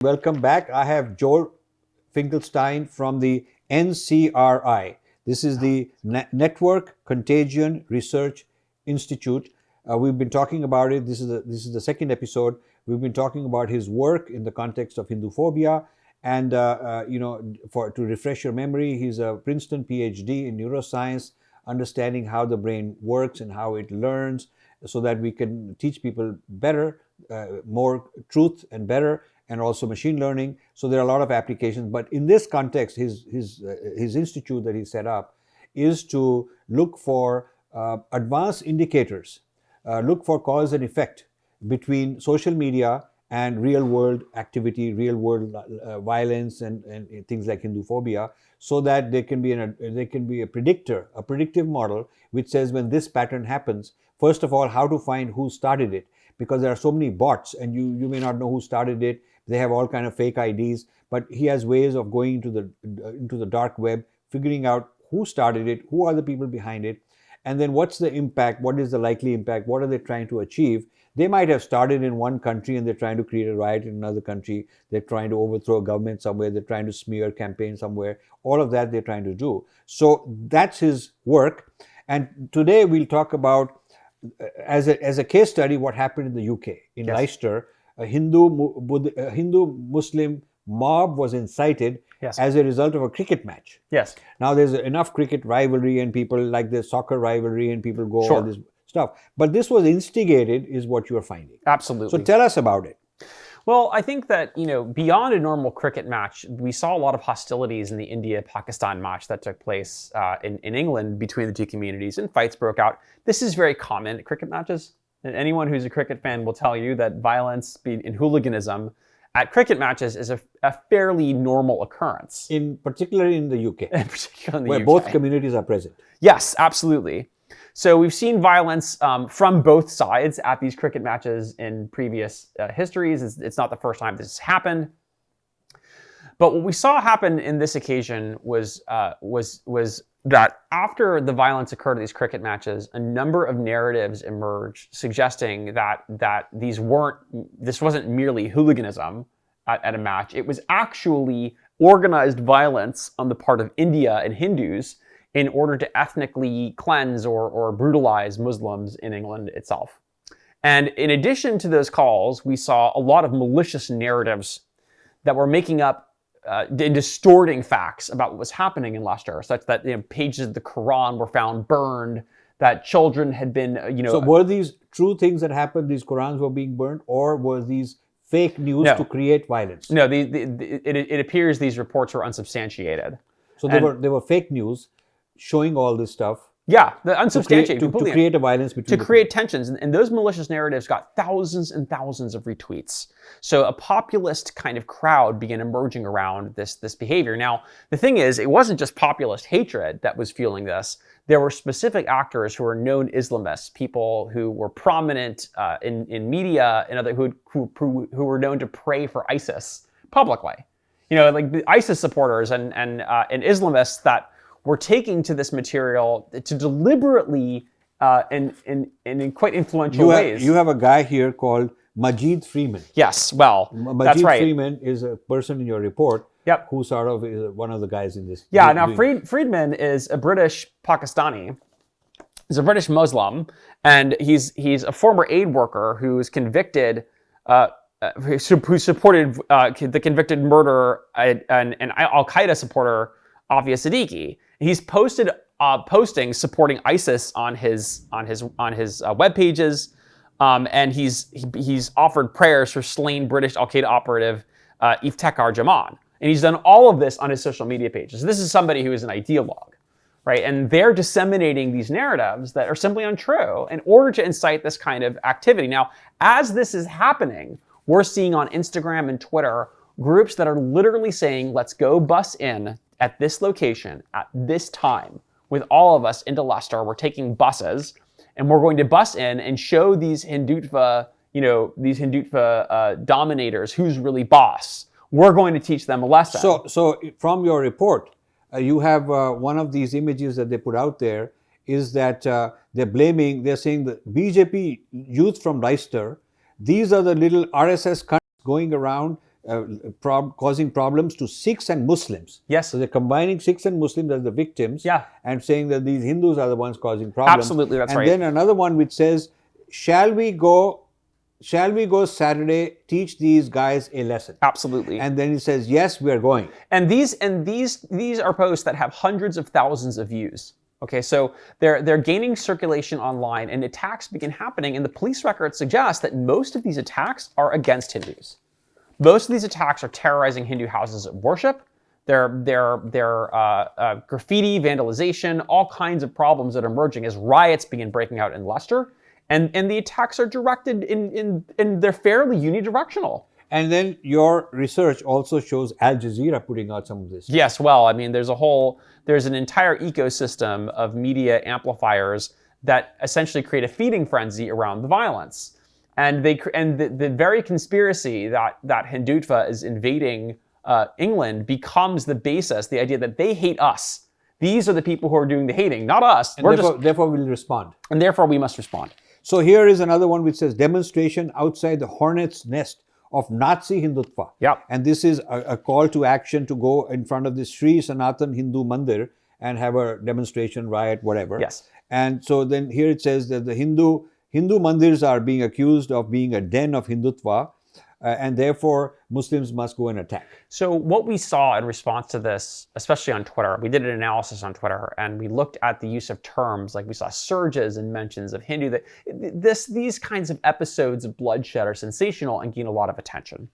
Welcome back. I have Joel Finkelstein from the NCRI. This is the Network Contagion Research Institute. We've been talking about it. This is the second episode. We've been talking about his work in the context of Hinduphobia. And, to refresh your memory, he's a Princeton PhD in neuroscience, understanding how the brain works and how it learns so that we can teach people better, more truth and better, and also machine learning. So there are a lot of applications. But in this context, his institute that he set up is to look for advanced indicators, look for cause and effect between social media and real world activity, real world violence and things like Hinduphobia, so that there can be a predictor, a predictive model which says when this pattern happens, first of all, how to find who started it, because there are so many bots and you may not know who started it. They have all kind of fake IDs, but he has ways of going into the dark web, figuring out who started it, who are the people behind it, and then what's the impact, what is the likely impact, what are they trying to achieve. They might have started in one country and they're trying to create a riot in another country. They're trying to overthrow a government somewhere. They're trying to smear campaign somewhere. All of that they're trying to do. So that's his work. And today we'll talk about, as a case study, what happened in the UK, in Leicester. A Hindu-Muslim mob was incited as a result of a cricket match. Yes. Now there's enough cricket rivalry and people like the soccer rivalry and people go all this stuff. But this was instigated is what you're finding. Absolutely. So tell us about it. Well, I think that, beyond a normal cricket match, we saw a lot of hostilities in the India-Pakistan match that took place in England between the two communities, and fights broke out. This is very common at cricket matches. And anyone who's a cricket fan will tell you that violence and hooliganism at cricket matches is a fairly normal occurrence. Particularly in the UK. Where UK. Both communities are present. Yes, absolutely. So we've seen violence from both sides at these cricket matches in previous histories. It's not the first time this has happened. But what we saw happen in this occasion was that after the violence occurred at these cricket matches, a number of narratives emerged suggesting that this wasn't merely hooliganism at a match. It was actually organized violence on the part of India and Hindus in order to ethnically cleanse or brutalize Muslims in England itself. And in addition to those calls, we saw a lot of malicious narratives that were making up and distorting facts about what was happening in Leicester, such that pages of the Quran were found burned, that children had been, So were these true things that happened, these Qurans were being burned, or were these fake news to create violence? No, it appears these reports were unsubstantiated. So they were fake news showing all this stuff. Yeah, the unsubstantiated. To create a violence between to create tensions. And those malicious narratives got thousands and thousands of retweets. So a populist kind of crowd began emerging around this behavior. Now, the thing is, it wasn't just populist hatred that was fueling this. There were specific actors who were known Islamists, people who were prominent in media and other who were known to pray for ISIS publicly. Like the ISIS supporters and Islamists that were taking to this material to deliberately and in quite influential ways. You have a guy here called Majid Freeman. Yes, well, that's right. Freeman is a person in your report who sort of is one of the guys in this. Yeah, now Friedman is a British Pakistani. He's a British Muslim, and he's a former aid worker who was convicted, who supported the convicted murderer and Al-Qaeda supporter Afia Siddiqui. He's posted postings supporting ISIS on his web pages, and he's offered prayers for slain British Al-Qaeda operative Iftikhar Jaman. And he's done all of this on his social media pages. This is somebody who is an ideologue, right? And they're disseminating these narratives that are simply untrue in order to incite this kind of activity. Now, as this is happening, we're seeing on Instagram and Twitter groups that are literally saying, let's go bus in at this location, at this time, with all of us into Leicester. We're taking buses, and we're going to bus in and show these Hindutva, dominators who's really boss. We're going to teach them a lesson. So from your report, you have one of these images that they put out there is that they're saying the BJP youth from Leicester, these are the little RSS cunts going around causing problems to Sikhs and Muslims. Yes. So they're combining Sikhs and Muslims as the victims, Yeah. and saying that these Hindus are the ones causing problems. Absolutely, that's right. And then another one which says, shall we go Saturday, teach these guys a lesson? Absolutely. And then he says, yes, we are going. And these are posts that have hundreds of thousands of views. Okay, so they're gaining circulation online, and attacks begin happening, and the police records suggest that most of these attacks are against Hindus. Most of these attacks are terrorizing Hindu houses of worship. They're graffiti, vandalization, all kinds of problems that are emerging as riots begin breaking out in Leicester. And the attacks are directed in they're fairly unidirectional. And then your research also shows Al Jazeera putting out some of this. Yes, well, I mean, there's an entire ecosystem of media amplifiers that essentially create a feeding frenzy around the violence. And the very conspiracy that Hindutva is invading England becomes the basis, the idea that they hate us. These are the people who are doing the hating, not us. And therefore we'll respond. And therefore we must respond. So here is another one which says demonstration outside the hornet's nest of Nazi Hindutva. Yep. And this is a call to action to go in front of the Sri Sanatan Hindu Mandir and have a demonstration, riot, whatever. Yes. And so then here it says that the Hindu mandirs are being accused of being a den of Hindutva, and therefore Muslims must go and attack. So what we saw in response to this, especially on Twitter, we did an analysis on Twitter, and we looked at the use of terms, like we saw surges and mentions of Hindu. These kinds of episodes of bloodshed are sensational and gain a lot of attention.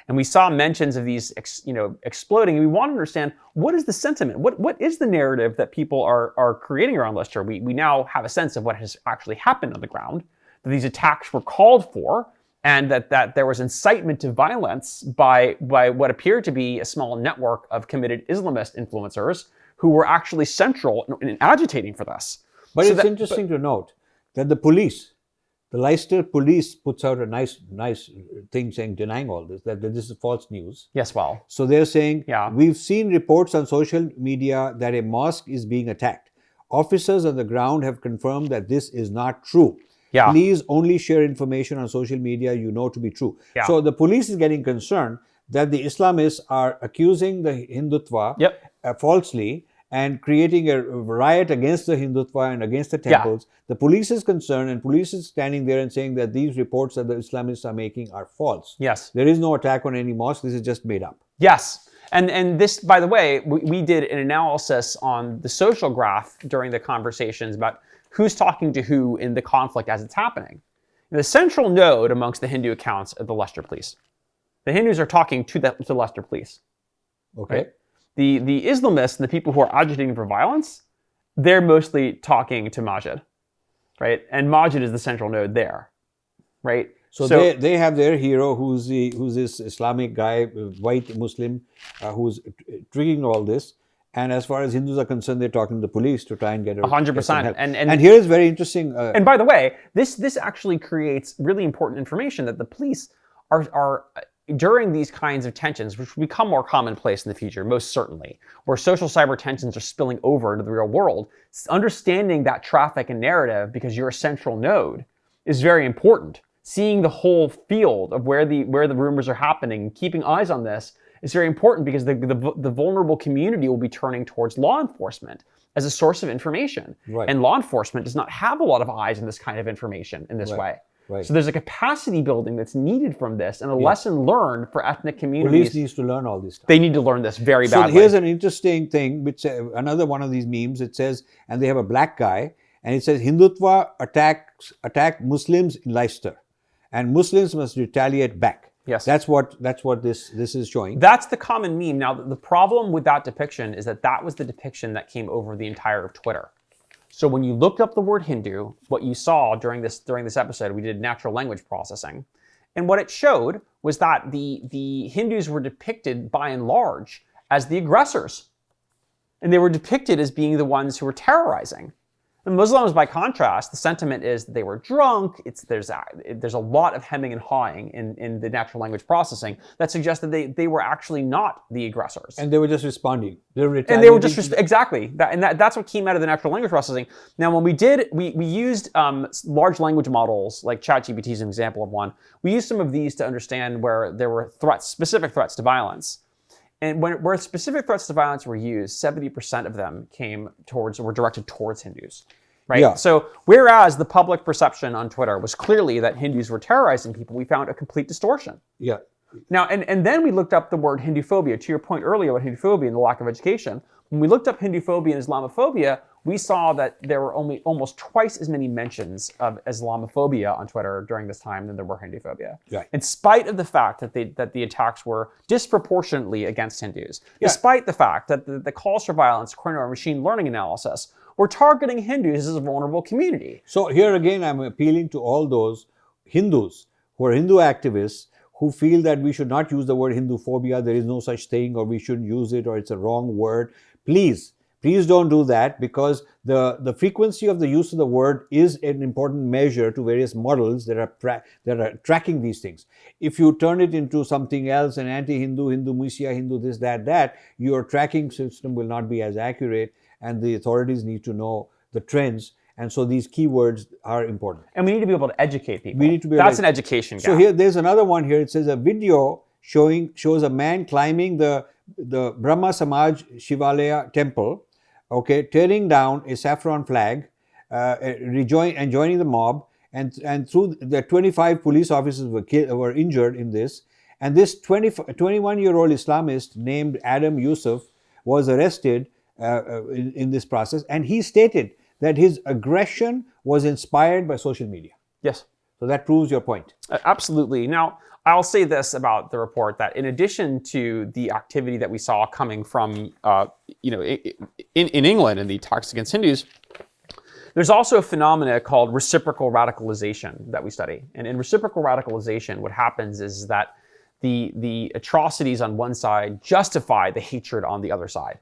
And we saw mentions of these, exploding. And we want to understand, what is the sentiment? What is the narrative that people are creating around Leicester? We now have a sense of what has actually happened on the ground, that these attacks were called for, and that there was incitement to violence by what appeared to be a small network of committed Islamist influencers who were actually central in agitating for this. But it's interesting to note that the Leicester police puts out a nice thing saying, denying all this, that this is false news. Yes, well. So they're saying, yeah, we've seen reports on social media that a mosque is being attacked. Officers on the ground have confirmed that this is not true. Yeah. Please only share information on social media you know to be true. Yeah. So the police is getting concerned that the Islamists are accusing the Hindutva falsely and creating a riot against the Hindutva and against the temples. Yeah. The police is concerned, and police is standing there and saying that these reports that the Islamists are making are false. Yes. There is no attack on any mosque. This is just made up. Yes. And this, by the way, we did an analysis on the social graph during the conversations about who's talking to who in the conflict as it's happening. The central node amongst the Hindu accounts are the Leicester police. The Hindus are talking to the Leicester police. Okay. Right? The Islamists and the people who are agitating for violence, they're mostly talking to Majid, right? And Majid is the central node there, right? So they have their hero, who's this Islamic guy, white Muslim, who's triggering all this. And as far as Hindus are concerned, they're talking to the police to try and get 100%. And here is very interesting. And by the way, this actually creates really important information that the police are during these kinds of tensions, which will become more commonplace in the future, most certainly, where social cyber tensions are spilling over into the real world. Understanding that traffic and narrative, because you're a central node, is very important. Seeing the whole field of where the rumors are happening, keeping eyes on this, is very important, because the vulnerable community will be turning towards law enforcement as a source of information. Right. And law enforcement does not have a lot of eyes on this kind of information in this way. Right. So there's a capacity building that's needed from this, and a lesson learned for ethnic communities. Police needs to learn all this stuff. They need to learn this very badly. So here's an interesting thing, which another one of these memes, it says, and they have a black guy, and it says, Hindutva attack Muslims in Leicester, and Muslims must retaliate back. Yes. That's what this is showing. That's the common meme. Now, the problem with that depiction is that was the depiction that came over the entire of Twitter. So when you looked up the word Hindu, what you saw during this episode, we did natural language processing. And what it showed was that the Hindus were depicted by and large as the aggressors. And they were depicted as being the ones who were terrorizing. Muslims, by contrast, the sentiment is that they were drunk. There's a lot of hemming and hawing in the natural language processing that suggests that they were actually not the aggressors. And they were just responding. They were And they were just exactly that's what came out of the natural language processing. Now, when we used large language models, like ChatGPT is an example of one. We used some of these to understand where there were specific threats to violence. And where specific threats to violence were used, 70% of them were directed towards Hindus, right? Yeah. So whereas the public perception on Twitter was clearly that Hindus were terrorizing people, we found a complete distortion. Yeah. Now, and then we looked up the word Hinduphobia. To your point earlier about Hinduphobia and the lack of education, when we looked up Hinduphobia and Islamophobia, we saw that there were almost twice as many mentions of Islamophobia on Twitter during this time than there were Hinduphobia. Right. In spite of the fact that the attacks were disproportionately against Hindus, despite the fact that the calls for violence, according to our machine learning analysis, were targeting Hindus as a vulnerable community. So here again, I'm appealing to all those Hindus who are Hindu activists who feel that we should not use the word Hinduphobia, there is no such thing, or we shouldn't use it, or it's a wrong word. Please don't do that, because the frequency of the use of the word is an important measure to various models that are tracking these things. If you turn it into something else, an anti-Hindu, Hindu Musia, Hindu this, that, your tracking system will not be as accurate, and the authorities need to know the trends. And so these keywords are important. And we need to be able to educate people. We need to be That's an education gap. So here, there's another one here. It says a video shows a man climbing the Brahma Samaj Shivalaya temple, okay, tearing down a saffron flag, and joining the mob, and through the 25 police officers were injured in this. And this 21-year-old Islamist named Adam Yusuf was arrested in this process, and he stated that his aggression was inspired by social media. Yes. So that proves your point. Absolutely. Now, I'll say this about the report, that in addition to the activity that we saw coming from, in England and the attacks against Hindus, there's also a phenomena called reciprocal radicalization that we study. And in reciprocal radicalization, what happens is that the atrocities on one side justify the hatred on the other side.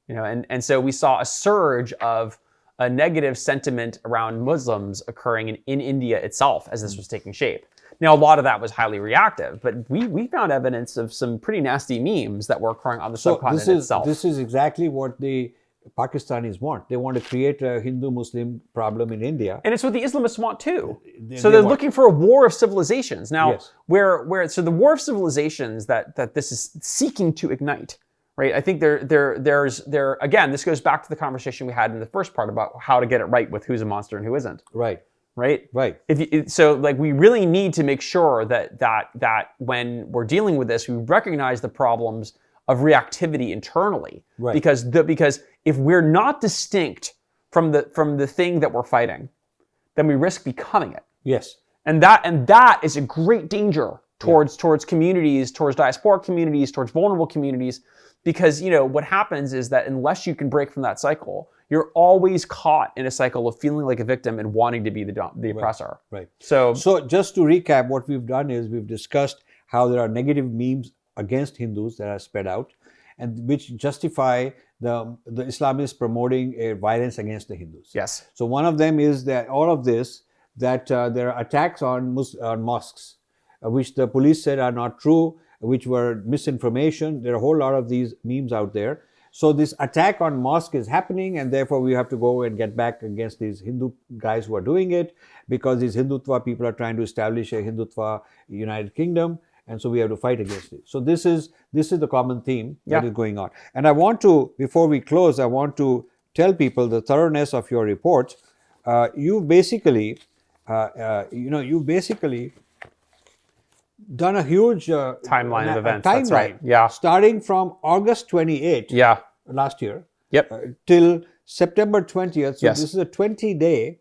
And so we saw a surge of a negative sentiment around Muslims occurring in India itself as this was taking shape. Now, a lot of that was highly reactive, but we found evidence of some pretty nasty memes that were occurring on the subcontinent itself. This is exactly what the Pakistanis want. They want to create a Hindu-Muslim problem in India. And it's what the Islamists want too. They're looking for a war of civilizations. Now, so the war of civilizations that this is seeking to ignite, right? I think there's again, this goes back to the conversation we had in the first part about how to get it right with who's a monster and who isn't. Right. So we really need to make sure that when we're dealing with this, we recognize the problems of reactivity internally. Right. Because if we're not distinct from the thing that we're fighting, then we risk becoming it. Yes. And that is a great danger towards communities, towards diasporic communities, towards vulnerable communities. Because what happens is that unless you can break from that cycle, you're always caught in a cycle of feeling like a victim and wanting to be the oppressor. Right. So just to recap, what we've done is we've discussed how there are negative memes against Hindus that are spread out, and which justify the Islamists promoting a violence against the Hindus. Yes. So one of them is that there are attacks on mosques, which the police said are not true, which were misinformation. There are a whole lot of these memes out there. So this attack on mosque is happening, and therefore we have to go and get back against these Hindu guys who are doing it, because these Hindutva people are trying to establish a Hindutva United Kingdom, and so we have to fight against it. So this is the common theme that is going on. And I want to, before we close, I want to tell people the thoroughness of your report. You've basically done a huge timeline of events. That's right. Yeah. Starting from August 28th last year till September 20th. So this is a 30-day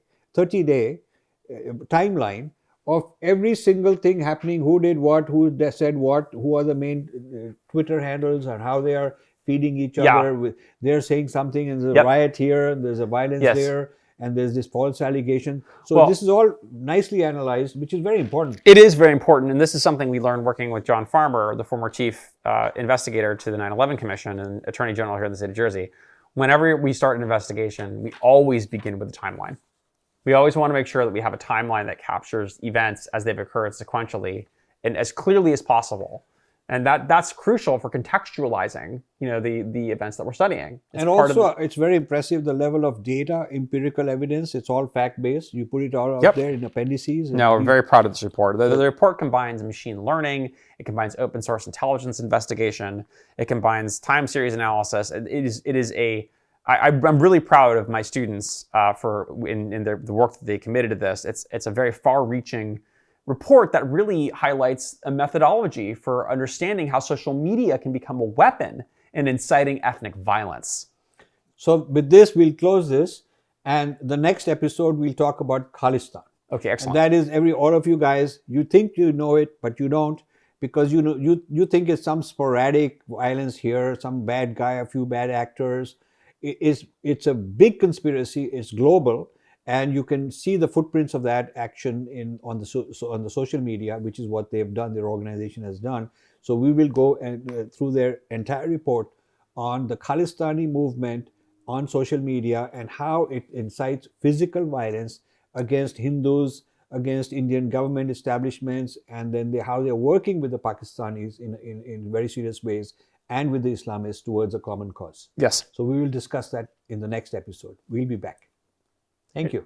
timeline of every single thing happening, who did what, who said what, who are the main Twitter handles, and how they are feeding each other. They're saying something, and there's a riot here, and there's a violence there, and there's this false allegation. So this is all nicely analyzed, which is very important. It is very important, and this is something we learned working with John Farmer, the former chief investigator to the 9/11 Commission and Attorney General here in the state of Jersey. whenever we start an investigation, we always begin with a timeline. We always want to make sure that we have a timeline that captures events as they've occurred sequentially and as clearly as possible. And that's crucial for contextualizing, the events that we're studying. And also, it's very impressive, the level of data, empirical evidence. It's all fact-based. You put it all out there in appendices. No, we're very proud of this report. The report combines machine learning. It combines open source intelligence investigation. It combines time series analysis. I'm really proud of my students in the work that they committed to this. It's a very far-reaching report that really highlights a methodology for understanding how social media can become a weapon in inciting ethnic violence. So with this, we'll close this. And the next episode, we'll talk about Khalistan. Okay, excellent. And that is all of you guys, you think you know it, but you don't, because you think it's some sporadic violence here, some bad guy, a few bad actors. It's a big conspiracy. It's global. And you can see the footprints of that action on the social media, which is what they've done, their organization has done. So we will go through their entire report on the Khalistani movement on social media and how it incites physical violence against Hindus, against Indian government establishments, and then how they're working with the Pakistanis in very serious ways and with the Islamists towards a common cause. Yes. So we will discuss that in the next episode. We'll be back. Thank you.